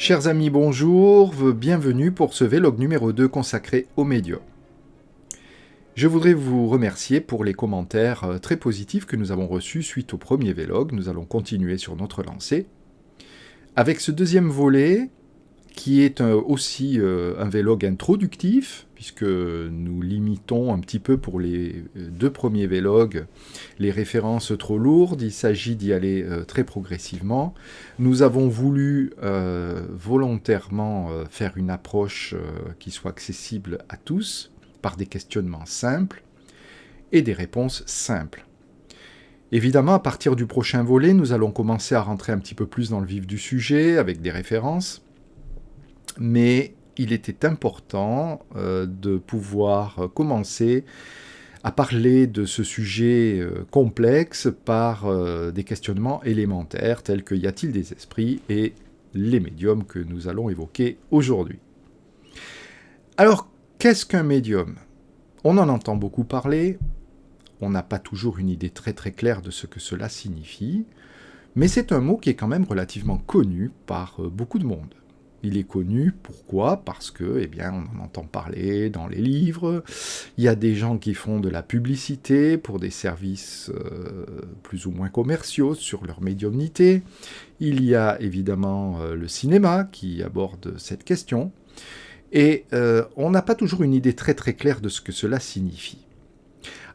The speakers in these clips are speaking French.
Chers amis, bonjour, bienvenue pour ce vlog numéro 2 consacré aux médiums. Je voudrais vous remercier pour les commentaires très positifs que nous avons reçus suite au premier vlog. Nous allons continuer sur notre lancée. Avec ce deuxième volet, qui est aussi un vlog introductif, puisque nous limitons un petit peu pour les deux premiers vlogs les références trop lourdes, il s'agit d'y aller très progressivement. Nous avons voulu volontairement faire une approche qui soit accessible à tous, par des questionnements simples et des réponses simples. Évidemment, à partir du prochain volet, nous allons commencer à rentrer un petit peu plus dans le vif du sujet, avec des références, mais il était important de pouvoir commencer à parler de ce sujet complexe par des questionnements élémentaires tels que y a-t-il des esprits et les médiums que nous allons évoquer aujourd'hui. Alors, qu'est-ce qu'un médium ? On en entend beaucoup parler, on n'a pas toujours une idée très très claire de ce que cela signifie, mais c'est un mot qui est quand même relativement connu par beaucoup de monde. Il est connu, pourquoi ? Parce que, on en entend parler dans les livres, il y a des gens qui font de la publicité pour des services plus ou moins commerciaux sur leur médiumnité, il y a évidemment le cinéma qui aborde cette question, et on n'a pas toujours une idée très très claire de ce que cela signifie.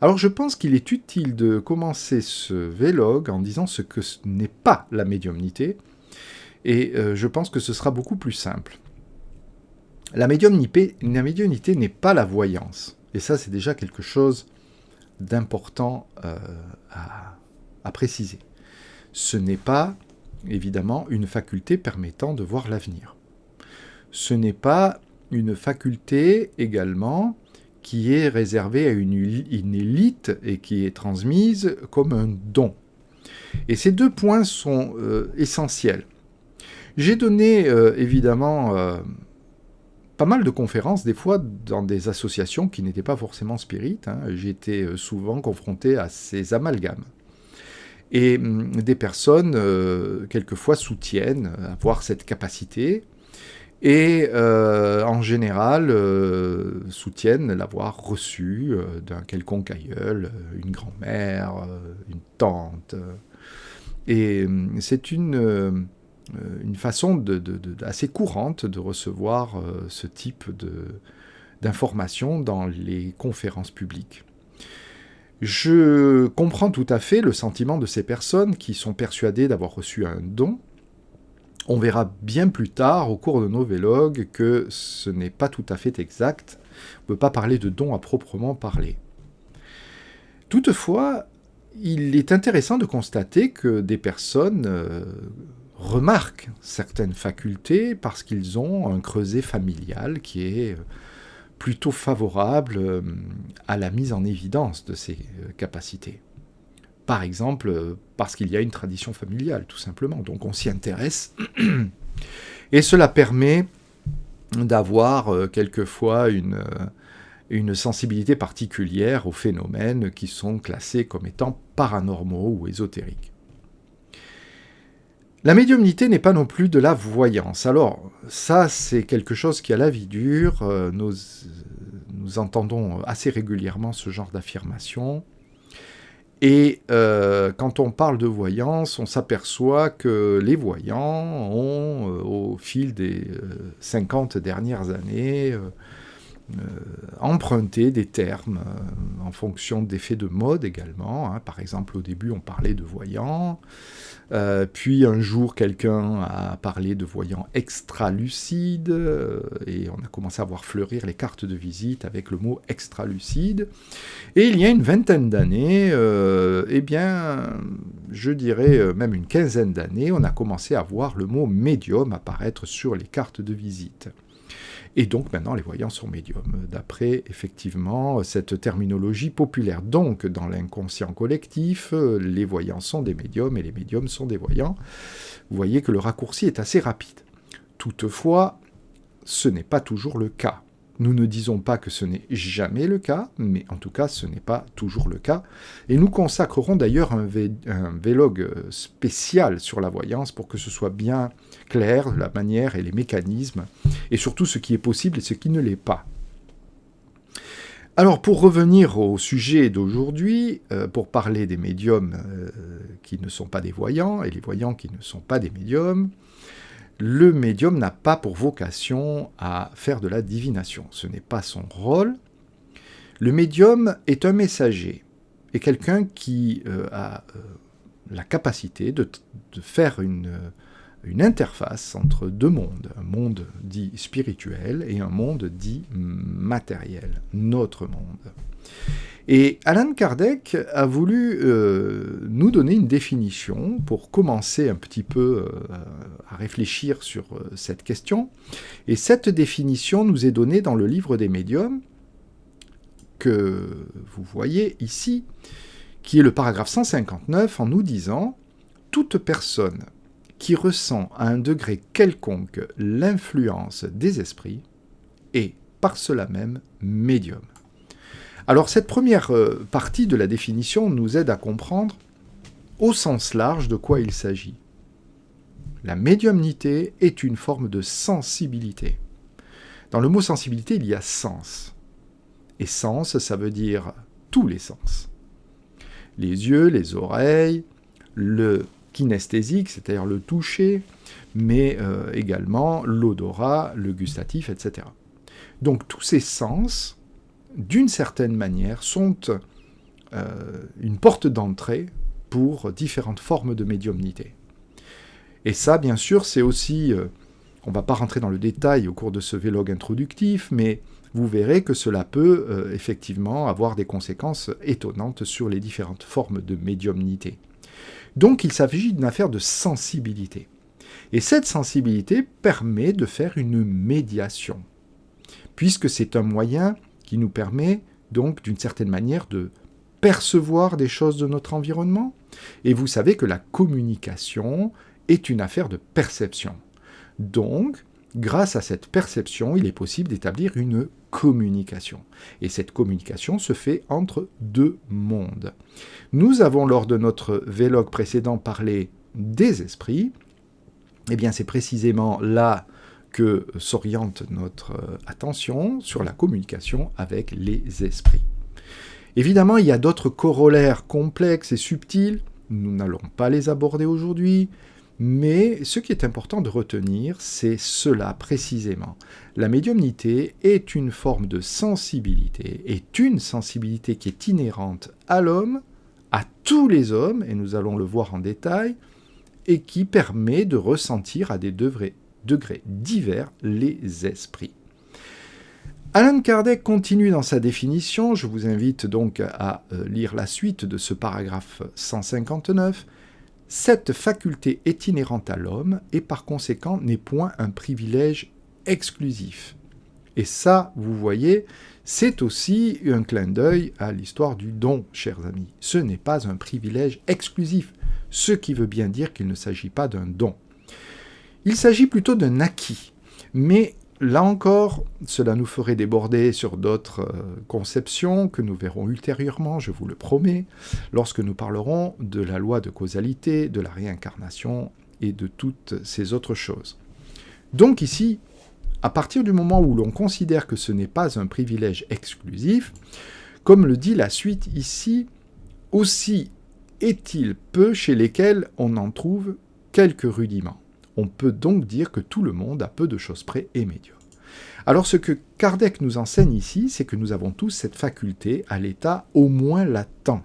Alors je pense qu'il est utile de commencer ce vlog en disant ce que ce n'est pas la médiumnité, et je pense que ce sera beaucoup plus simple. La médiumnité n'est pas la voyance. Et ça, c'est déjà quelque chose d'important à préciser. Ce n'est pas, évidemment, une faculté permettant de voir l'avenir. Ce n'est pas une faculté, également, qui est réservée à une élite et qui est transmise comme un don. Et ces deux points sont essentiels. J'ai donné, évidemment, pas mal de conférences, des fois dans des associations qui n'étaient pas forcément spirites. J'ai été souvent confronté à ces amalgames. Et des personnes, quelquefois, soutiennent avoir cette capacité, et en général, soutiennent l'avoir reçue d'un quelconque aïeul, une grand-mère, une tante. Et c'est une façon assez courante de recevoir ce type d'informations dans les conférences publiques. Je comprends tout à fait le sentiment de ces personnes qui sont persuadées d'avoir reçu un don. On verra bien plus tard, au cours de nos vlogs, que ce n'est pas tout à fait exact. On ne peut pas parler de don à proprement parler. Toutefois, il est intéressant de constater que des personnes remarquent certaines facultés parce qu'ils ont un creuset familial qui est plutôt favorable à la mise en évidence de ces capacités. Par exemple, parce qu'il y a une tradition familiale, tout simplement. Donc on s'y intéresse. Et cela permet d'avoir quelquefois une sensibilité particulière aux phénomènes qui sont classés comme étant paranormaux ou ésotériques. La médiumnité n'est pas non plus de la voyance. Alors, ça, c'est quelque chose qui, à la vie dure, nous entendons assez régulièrement ce genre d'affirmation. Et quand on parle de voyance, on s'aperçoit que les voyants ont, au fil des 50 dernières années, emprunter des termes en fonction d'effets de mode également. Par exemple, au début, on parlait de voyant. Puis un jour, quelqu'un a parlé de voyant extra-lucide, et on a commencé à voir fleurir les cartes de visite avec le mot extra-lucide. Et il y a une vingtaine d'années, je dirais même une quinzaine d'années, on a commencé à voir le mot médium apparaître sur les cartes de visite. Et donc maintenant, les voyants sont médiums, d'après effectivement cette terminologie populaire. Donc, dans l'inconscient collectif, les voyants sont des médiums et les médiums sont des voyants. Vous voyez que le raccourci est assez rapide. Toutefois, ce n'est pas toujours le cas. Nous ne disons pas que ce n'est jamais le cas, mais en tout cas, ce n'est pas toujours le cas. Et nous consacrerons d'ailleurs un vlog spécial sur la voyance pour que ce soit bien clair, la manière et les mécanismes, et surtout ce qui est possible et ce qui ne l'est pas. Alors, pour revenir au sujet d'aujourd'hui, pour parler des médiums qui ne sont pas des voyants, et les voyants qui ne sont pas des médiums, le médium n'a pas pour vocation à faire de la divination. Ce n'est pas son rôle. Le médium est un messager, et quelqu'un qui a la capacité de faire une interface entre deux mondes, un monde dit spirituel et un monde dit matériel, notre monde. Et Allan Kardec a voulu nous donner une définition pour commencer un petit peu à réfléchir sur cette question. Et cette définition nous est donnée dans le livre des médiums, que vous voyez ici, qui est le paragraphe 159, en nous disant « Toute personne qui ressent à un degré quelconque l'influence des esprits est par cela même médium ». Alors cette première partie de la définition nous aide à comprendre au sens large de quoi il s'agit. La médiumnité est une forme de sensibilité. Dans le mot sensibilité, il y a sens. Et sens, ça veut dire tous les sens. Les yeux, les oreilles, le kinesthésique, c'est-à-dire le toucher, mais également l'odorat, le gustatif, etc. Donc tous ces sens, d'une certaine manière, sont une porte d'entrée pour différentes formes de médiumnité. Et ça, bien sûr, c'est aussi... on ne va pas rentrer dans le détail au cours de ce vlog introductif, mais vous verrez que cela peut effectivement avoir des conséquences étonnantes sur les différentes formes de médiumnité. Donc il s'agit d'une affaire de sensibilité. Et cette sensibilité permet de faire une médiation, puisque c'est un moyen qui nous permet donc d'une certaine manière de percevoir des choses de notre environnement. Et vous savez que la communication est une affaire de perception. Donc, grâce à cette perception, il est possible d'établir une communication. Et cette communication se fait entre deux mondes. Nous avons, lors de notre vlog précédent, parlé des esprits. Eh bien, c'est précisément là que s'oriente notre attention sur la communication avec les esprits. Évidemment, il y a d'autres corollaires complexes et subtils, nous n'allons pas les aborder aujourd'hui, mais ce qui est important de retenir, c'est cela précisément. La médiumnité est une forme de sensibilité, est une sensibilité qui est inhérente à l'homme, à tous les hommes, et nous allons le voir en détail, et qui permet de ressentir à des degrés divers les esprits. Allan Kardec continue dans sa définition, je vous invite donc à lire la suite de ce paragraphe 159. Cette faculté est inhérente à l'homme et par conséquent n'est point un privilège exclusif. Et ça, vous voyez, c'est aussi un clin d'œil à l'histoire du don, chers amis. Ce n'est pas un privilège exclusif, ce qui veut bien dire qu'il ne s'agit pas d'un don. Il s'agit plutôt d'un acquis, mais là encore, cela nous ferait déborder sur d'autres conceptions que nous verrons ultérieurement, je vous le promets, lorsque nous parlerons de la loi de causalité, de la réincarnation et de toutes ces autres choses. Donc ici, à partir du moment où l'on considère que ce n'est pas un privilège exclusif, comme le dit la suite ici, aussi est-il peu chez lesquels on en trouve quelques rudiments. On peut donc dire que tout le monde, à peu de choses près, est médium. Alors ce que Kardec nous enseigne ici, c'est que nous avons tous cette faculté à l'état au moins latent.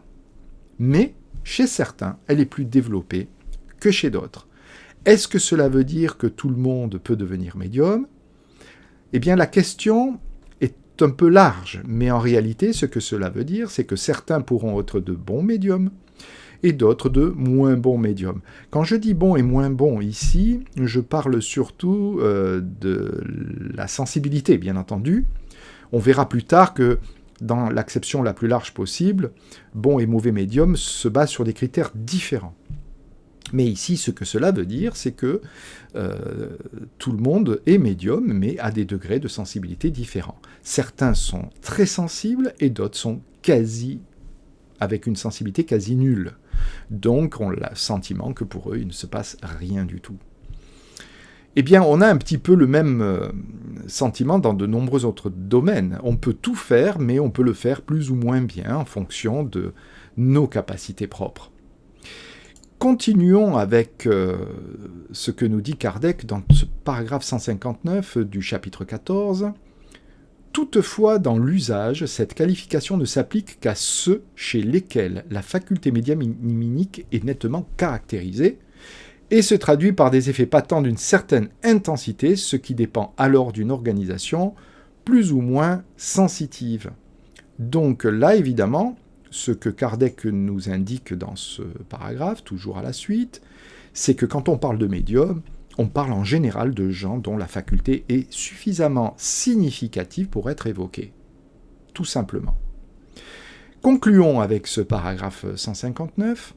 Mais chez certains, elle est plus développée que chez d'autres. Est-ce que cela veut dire que tout le monde peut devenir médium ? Eh bien la question est un peu large, mais en réalité ce que cela veut dire, c'est que certains pourront être de bons médiums, et d'autres de moins bons médiums. Quand je dis bon et moins bon ici, je parle surtout de la sensibilité, bien entendu. On verra plus tard que dans l'acception la plus large possible, bon et mauvais médium se basent sur des critères différents. Mais ici, ce que cela veut dire, c'est que tout le monde est médium, mais à des degrés de sensibilité différents. Certains sont très sensibles et d'autres sont avec une sensibilité quasi nulle. Donc, on a le sentiment que pour eux, il ne se passe rien du tout. Eh bien, on a un petit peu le même sentiment dans de nombreux autres domaines. On peut tout faire, mais on peut le faire plus ou moins bien en fonction de nos capacités propres. Continuons avec ce que nous dit Kardec dans ce paragraphe 159 du chapitre 14. Toutefois, dans l'usage, cette qualification ne s'applique qu'à ceux chez lesquels la faculté médiumnique est nettement caractérisée et se traduit par des effets patents d'une certaine intensité, ce qui dépend alors d'une organisation plus ou moins sensitive. Donc là, évidemment, ce que Kardec nous indique dans ce paragraphe, toujours à la suite, c'est que quand on parle de médium, on parle en général de gens dont la faculté est suffisamment significative pour être évoquée. Tout simplement. Concluons avec ce paragraphe 159.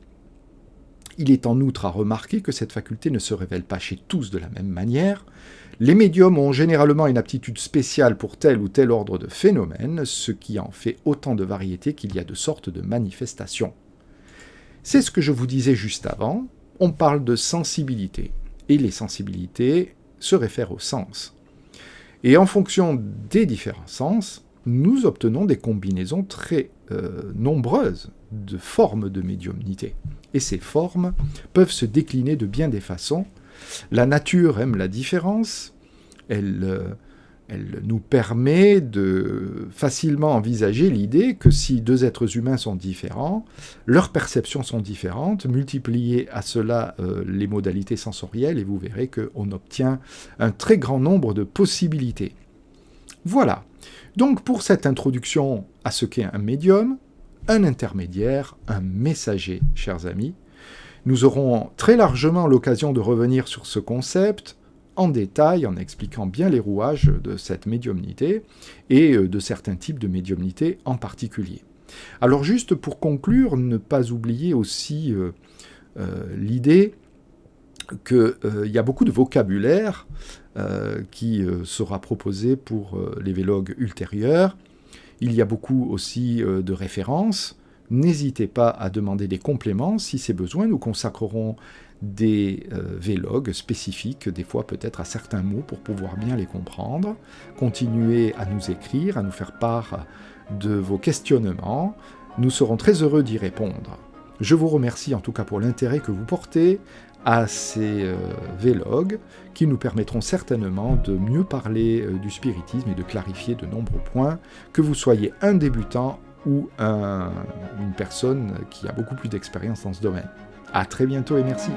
Il est en outre à remarquer que cette faculté ne se révèle pas chez tous de la même manière. Les médiums ont généralement une aptitude spéciale pour tel ou tel ordre de phénomène, ce qui en fait autant de variétés qu'il y a de sortes de manifestations. C'est ce que je vous disais juste avant, on parle de sensibilité. Et les sensibilités se réfèrent aux sens. Et en fonction des différents sens, nous obtenons des combinaisons très nombreuses de formes de médiumnité. Et ces formes peuvent se décliner de bien des façons. La nature aime la différence, elle nous permet de facilement envisager l'idée que si deux êtres humains sont différents, leurs perceptions sont différentes, multipliez à cela les modalités sensorielles et vous verrez qu'on obtient un très grand nombre de possibilités. Voilà. Donc pour cette introduction à ce qu'est un médium, un intermédiaire, un messager, chers amis, nous aurons très largement l'occasion de revenir sur ce concept en détail, en expliquant bien les rouages de cette médiumnité et de certains types de médiumnité en particulier. Alors juste pour conclure, ne pas oublier aussi l'idée qu'il y a beaucoup de vocabulaire qui sera proposé pour les vlogs ultérieurs. Il y a beaucoup aussi de références. N'hésitez pas à demander des compléments. Si c'est besoin, nous consacrerons des vlogs spécifiques, des fois peut-être à certains mots pour pouvoir bien les comprendre. Continuez à nous écrire, à nous faire part de vos questionnements. Nous serons très heureux d'y répondre. Je vous remercie en tout cas pour l'intérêt que vous portez à ces vlogs qui nous permettront certainement de mieux parler du spiritisme et de clarifier de nombreux points, que vous soyez un débutant ou une personne qui a beaucoup plus d'expérience dans ce domaine. À très bientôt et merci.